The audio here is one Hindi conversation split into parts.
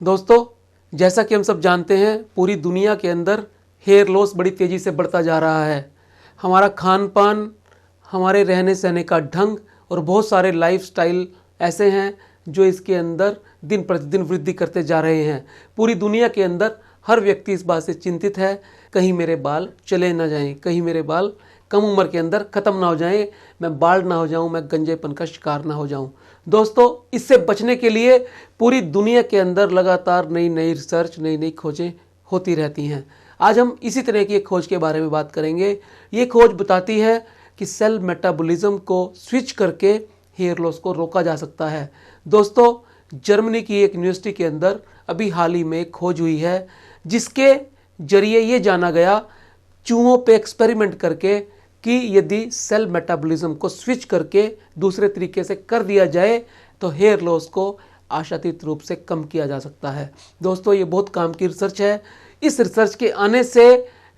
दोस्तों, जैसा कि हम सब जानते हैं, पूरी दुनिया के अंदर हेयर लॉस बड़ी तेज़ी से बढ़ता जा रहा है। हमारा खान पान, हमारे रहने सहने का ढंग और बहुत सारे लाइफस्टाइल ऐसे हैं जो इसके अंदर दिन प्रतिदिन वृद्धि करते जा रहे हैं। पूरी दुनिया के अंदर हर व्यक्ति इस बात से चिंतित है, कहीं मेरे बाल चले ना जाएं, कहीं मेरे बाल कम उम्र के अंदर ख़त्म ना हो जाएं, मैं बाल्ड ना हो जाऊं, मैं गंजेपन का शिकार ना हो जाऊं। दोस्तों, इससे बचने के लिए पूरी दुनिया के अंदर लगातार नई नई रिसर्च, नई नई खोजें होती रहती हैं। आज हम इसी तरह की एक खोज के बारे में बात करेंगे। ये खोज बताती है कि सेल मेटाबॉलिज्म को स्विच करके हेयर लॉस को रोका जा सकता है। दोस्तों, जर्मनी की एक यूनिवर्सिटी के अंदर अभी हाल ही में एक खोज हुई है जिसके जरिए ये जाना गया, चूहों पे एक्सपेरिमेंट करके, कि यदि सेल मेटाबॉलिज्म को स्विच करके दूसरे तरीके से कर दिया जाए तो हेयर लॉस को आशातीत रूप से कम किया जा सकता है। दोस्तों, ये बहुत काम की रिसर्च है। इस रिसर्च के आने से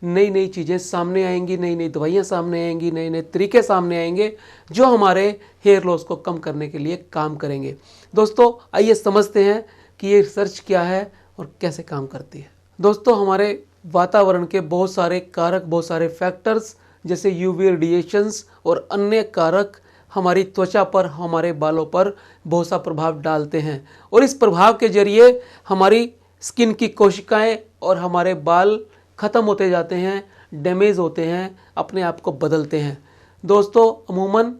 नई नई चीज़ें सामने आएंगी, नई नई दवाइयाँ सामने आएंगी, नए नए तरीके सामने आएंगे जो हमारे हेयर लॉस को कम करने के लिए काम करेंगे। दोस्तों, आइए समझते हैं कि ये रिसर्च क्या है और कैसे काम करती है। दोस्तों, हमारे वातावरण के बहुत सारे कारक, बहुत सारे फैक्टर्स जैसे यूवी रेडिएशंस और अन्य कारक हमारी त्वचा पर, हमारे बालों पर बहुत सा प्रभाव डालते हैं और इस प्रभाव के जरिए हमारी स्किन की कोशिकाएं और हमारे बाल ख़त्म होते जाते हैं, डैमेज होते हैं, अपने आप को बदलते हैं। दोस्तों, अमूमन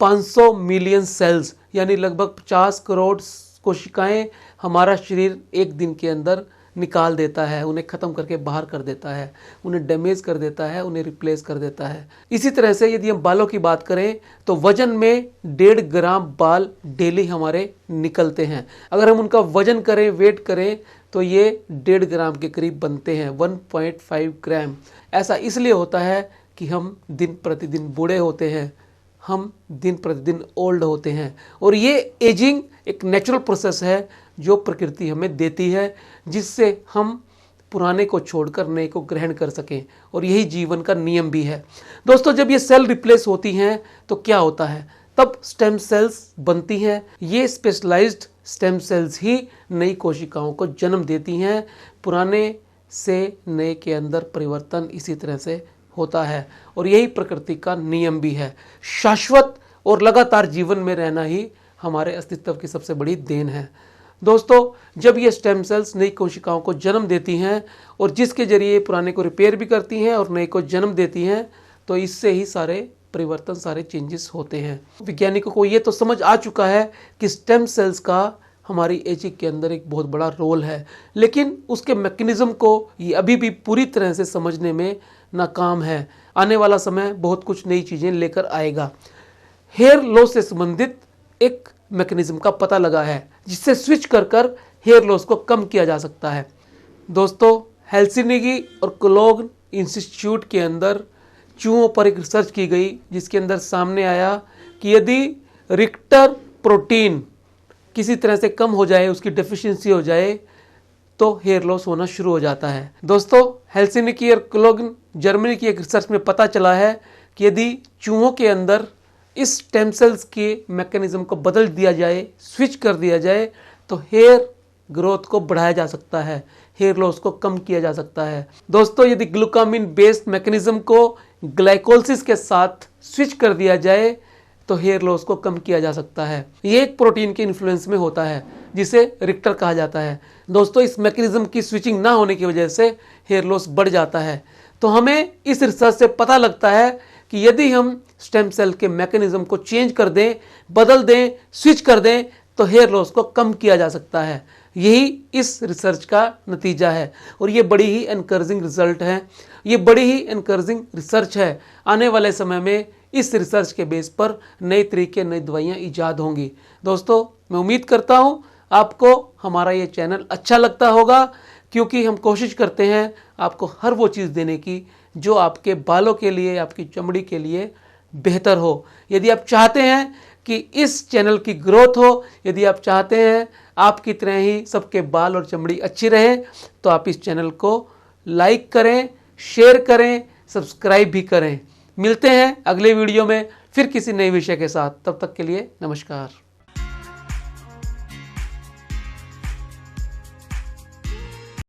500 मिलियन सेल्स यानी लगभग 50 करोड़ कोशिकाएं हमारा शरीर एक दिन के अंदर निकाल देता है, उन्हें ख़त्म करके बाहर कर देता है, उन्हें डैमेज कर देता है, उन्हें रिप्लेस कर देता है। इसी तरह से यदि हम बालों की बात करें तो वजन में 1.5 ग्राम बाल डेली हमारे निकलते हैं। अगर हम उनका वजन करें, वेट करें, तो ये 1.5 ग्राम के करीब बनते हैं, 1.5 ग्राम। ऐसा इसलिए होता है कि हम दिन प्रतिदिन बूढ़े होते हैं, हम दिन प्रतिदिन ओल्ड होते हैं और ये एजिंग एक नेचुरल प्रोसेस है जो प्रकृति हमें देती है, जिससे हम पुराने को छोड़कर नए को ग्रहण कर सकें, और यही जीवन का नियम भी है। दोस्तों, जब ये सेल रिप्लेस होती हैं तो क्या होता है? तब स्टेम सेल्स बनती हैं। ये स्पेशलाइज्ड स्टेम सेल्स ही नई कोशिकाओं को जन्म देती हैं। पुराने से नए के अंदर परिवर्तन इसी तरह से होता है और यही प्रकृति का नियम भी है। शाश्वत और लगातार जीवन में रहना ही हमारे अस्तित्व की सबसे बड़ी देन है। दोस्तों, जब ये स्टेम सेल्स नई कोशिकाओं को जन्म देती हैं और जिसके जरिए पुराने को रिपेयर भी करती हैं और नए को जन्म देती हैं, तो इससे ही सारे परिवर्तन, सारे चेंजेस होते हैं। वैज्ञानिकों को ये तो समझ आ चुका है कि स्टेम सेल्स का हमारी एजिंग के अंदर एक बहुत बड़ा रोल है, लेकिन उसके मैकेनिज्म को ये अभी भी पूरी तरह से समझने में नाकाम है। आने वाला समय बहुत कुछ नई चीज़ें लेकर आएगा। हेयर लॉस से संबंधित एक मैकेनिज्म का पता लगा है जिससे स्विच कर हेयर लॉस को कम किया जा सकता है। दोस्तों, हेल्सिंकी और कोलोन इंस्टीट्यूट के अंदर चूहों पर एक रिसर्च की गई जिसके अंदर सामने आया कि यदि रिक्टर प्रोटीन किसी तरह से कम हो जाए, उसकी डेफिशिएंसी हो जाए, तो हेयर लॉस होना शुरू हो जाता है। दोस्तों, हेल्सिंकी और कोलोन जर्मनी की एक रिसर्च में पता चला है कि यदि चूहों के अंदर इस स्टेम सेल्स के मैकेनिज्म को बदल दिया जाए, स्विच कर दिया जाए, तो हेयर ग्रोथ को बढ़ाया जा सकता है, हेयर लॉस को कम किया जा सकता है। दोस्तों, यदि ग्लूकामिन बेस्ड मैकेनिज्म को ग्लाइकोलिसिस के साथ स्विच कर दिया जाए तो हेयर लॉस को कम किया जा सकता है। ये एक प्रोटीन के इन्फ्लुएंस में होता है जिसे रिक्टर कहा जाता है। दोस्तों, इस मैकेनिज्म की स्विचिंग ना होने की वजह से हेयर लॉस बढ़ जाता है। तो हमें इस रिसर्च से पता लगता है कि यदि हम स्टेम सेल के मैकेनिज्म को चेंज कर दें, बदल दें, स्विच कर दें, तो हेयर लॉस को कम किया जा सकता है। यही इस रिसर्च का नतीजा है और ये बड़ी ही एनकरेजिंग रिजल्ट है, ये बड़ी ही एनकरेजिंग रिसर्च है। आने वाले समय में इस रिसर्च के बेस पर नए तरीके, नई दवाइयाँ ईजाद होंगी। दोस्तों, मैं उम्मीद करता हूँ आपको हमारा ये चैनल अच्छा लगता होगा, क्योंकि हम कोशिश करते हैं आपको हर वो चीज़ देने की जो आपके बालों के लिए, आपकी चमड़ी के लिए बेहतर हो। यदि आप चाहते हैं कि इस चैनल की ग्रोथ हो, यदि आप चाहते हैं आपकी तरह ही सबके बाल और चमड़ी अच्छी रहे, तो आप इस चैनल को लाइक करें, शेयर करें, सब्सक्राइब भी करें। मिलते हैं अगले वीडियो में फिर किसी नए विषय के साथ। तब तक के लिए नमस्कार।